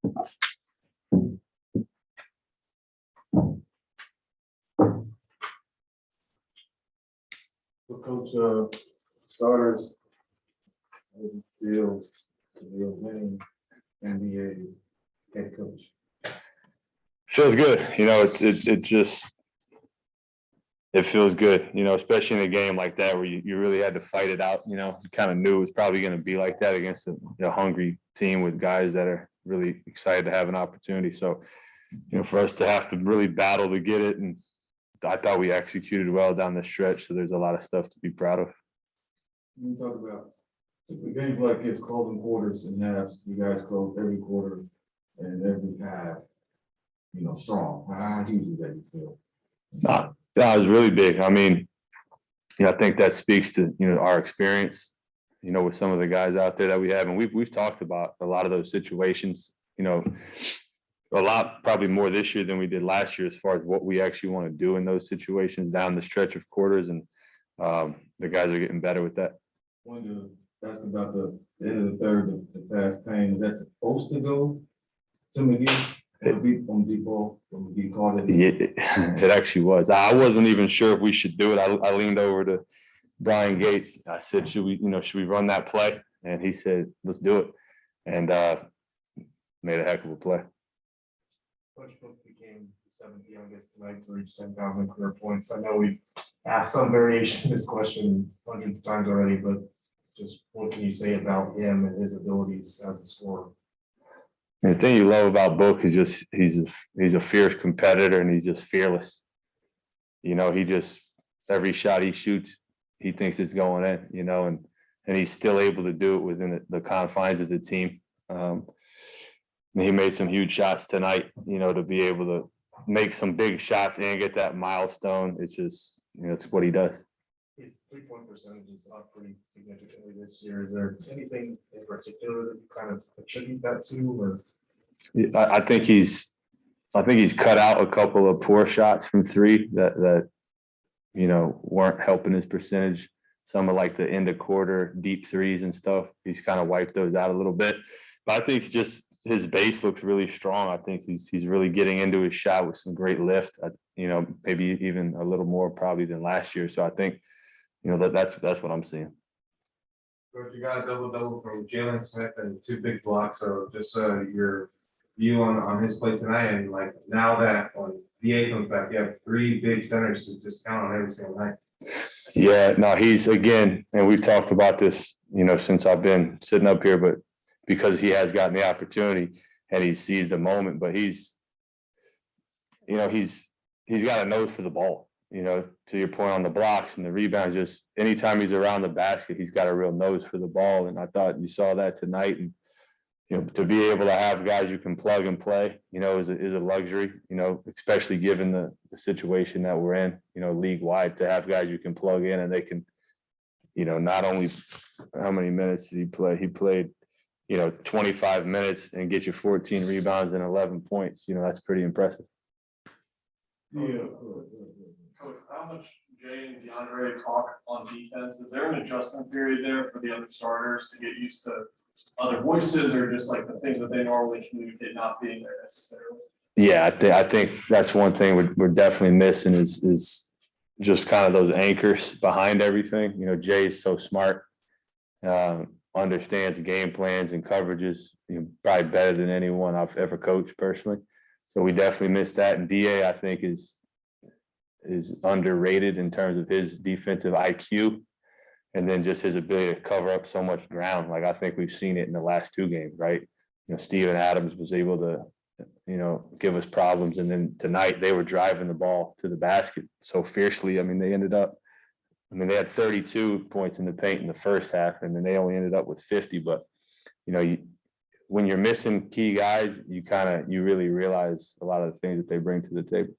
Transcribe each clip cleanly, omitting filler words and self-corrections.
So Coach, starters, how does it feel to be a winning NBA head coach? Feels good. It feels good, especially in a game like that where you really had to fight it out. You kind of knew it was probably going to be like that against a hungry team with guys that are really excited to have an opportunity. So, for us to have to really battle to get it, and I thought we executed well down the stretch. So there's a lot of stuff to be proud of. You talk about the games like this, closing quarters and halves. You guys close every quarter and every half, strong. How huge is that, you feel? That was really big. I mean, I think that speaks to, our experience, with some of the guys out there that we have. And we've talked about a lot of those situations, a lot probably more this year than we did last year as far as what we actually want to do in those situations down the stretch of quarters. And the guys are getting better with that. I wanted to ask about the end of the third, the fast pain. Is that supposed to go to McGee? On deep ball, when McGee called it? Yeah, it actually was. I wasn't even sure if we should do it. I leaned over to Brian Gates. I said, should we run that play? And he said, let's do it. And made a heck of a play. Coach Book became the seventh youngest tonight to reach 10,000 career points. I know we've asked some variation of this question hundreds of times already, but just what can you say about him and his abilities as a scorer? And the thing you love about Book is just he's a fierce competitor and he's just fearless. He just every shot he shoots, he thinks it's going in, and he's still able to do it within the confines of the team. He made some huge shots tonight, to be able to make some big shots and get that milestone. It's just, it's what he does. His 3-point percentage is up pretty significantly this year. Is there anything in particular that you kind of attribute that to, or? I think he's cut out a couple of poor shots from three that weren't helping his percentage. Some of like the end of quarter deep threes and stuff. He's kind of wiped those out a little bit. But I think just his base looks really strong. I think he's really getting into his shot with some great lift. Maybe even a little more probably than last year. So I think that's what I'm seeing. Coach, you got a double from Jalen Smith and 2 big blocks. So just your view on his play tonight, and like now that on VA comes back, you have 3 big centers to just count on every single night. Yeah, no, he's again, and we've talked about this, since I've been sitting up here, but because he has gotten the opportunity and he sees the moment, but he's got a nose for the ball. To your point on the blocks and the rebounds, just anytime he's around the basket, he's got a real nose for the ball. And I thought you saw that tonight. And, to be able to have guys you can plug and play, is a luxury, especially given the situation that we're in, league wide, to have guys you can plug in and they can, not only how many minutes did he play? He played, 25 minutes and get you 14 rebounds and 11 points. That's pretty impressive. Yeah. Coach, how much Jay and DeAndre talk on defense? Is there an adjustment period there for the other starters to get used to other voices, or just like the things that they normally communicate not being there necessarily? Yeah, I think that's one thing we're definitely missing is just kind of those anchors behind everything. Jay is so smart, understands game plans and coverages, probably better than anyone I've ever coached personally. So we definitely missed that. And DA, I think, is underrated in terms of his defensive IQ, and then just his ability to cover up so much ground. Like I think we've seen it in the last 2 games, right? Steven Adams was able to, give us problems. And then tonight they were driving the ball to the basket so fiercely. I mean, they had 32 points in the paint in the first half, and then they only ended up with 50. But, when you're missing key guys, you really realize a lot of the things that they bring to the table.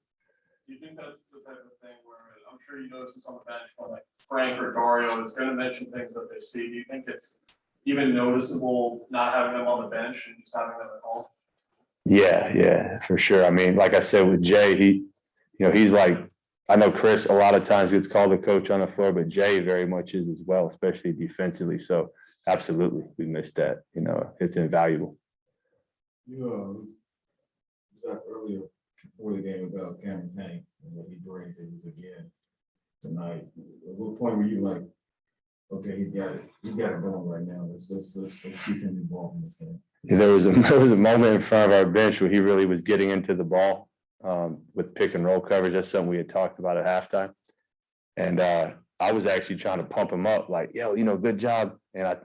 Do you think that's the type of thing where, I'm sure you notice this on the bench, when like Frank or Dario is going to mention things that they see? Do you think it's even noticeable not having them on the bench and just having them at home? Yeah, for sure. I mean, like I said with Jay, he's like, I know Chris a lot of times gets called a coach on the floor, but Jay very much is as well, especially defensively. So absolutely, we missed that. It's invaluable. You asked earlier before the game about Cameron Payne and what he brings in this again tonight. At what point were you like, okay, he's got it going right now. Let's keep him involved in this game. There was a moment in front of our bench where he really was getting into the ball with pick and roll coverage. That's something we had talked about at halftime. And I was actually trying to pump him up, like, yo, good job. And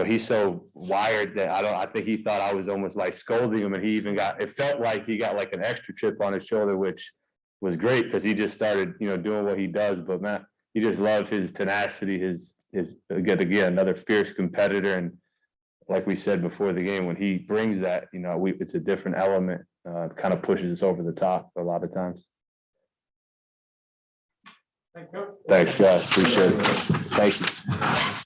he's so wired that I think he thought I was almost like scolding him, and it felt like he got like an extra chip on his shoulder, which was great because he just started, doing what he does. But man, he just loves his tenacity, his again, another fierce competitor. And like we said before the game, when he brings that, it's a different element, kind of pushes us over the top a lot of times. Thank you. Thanks, guys. Appreciate it. Thank you.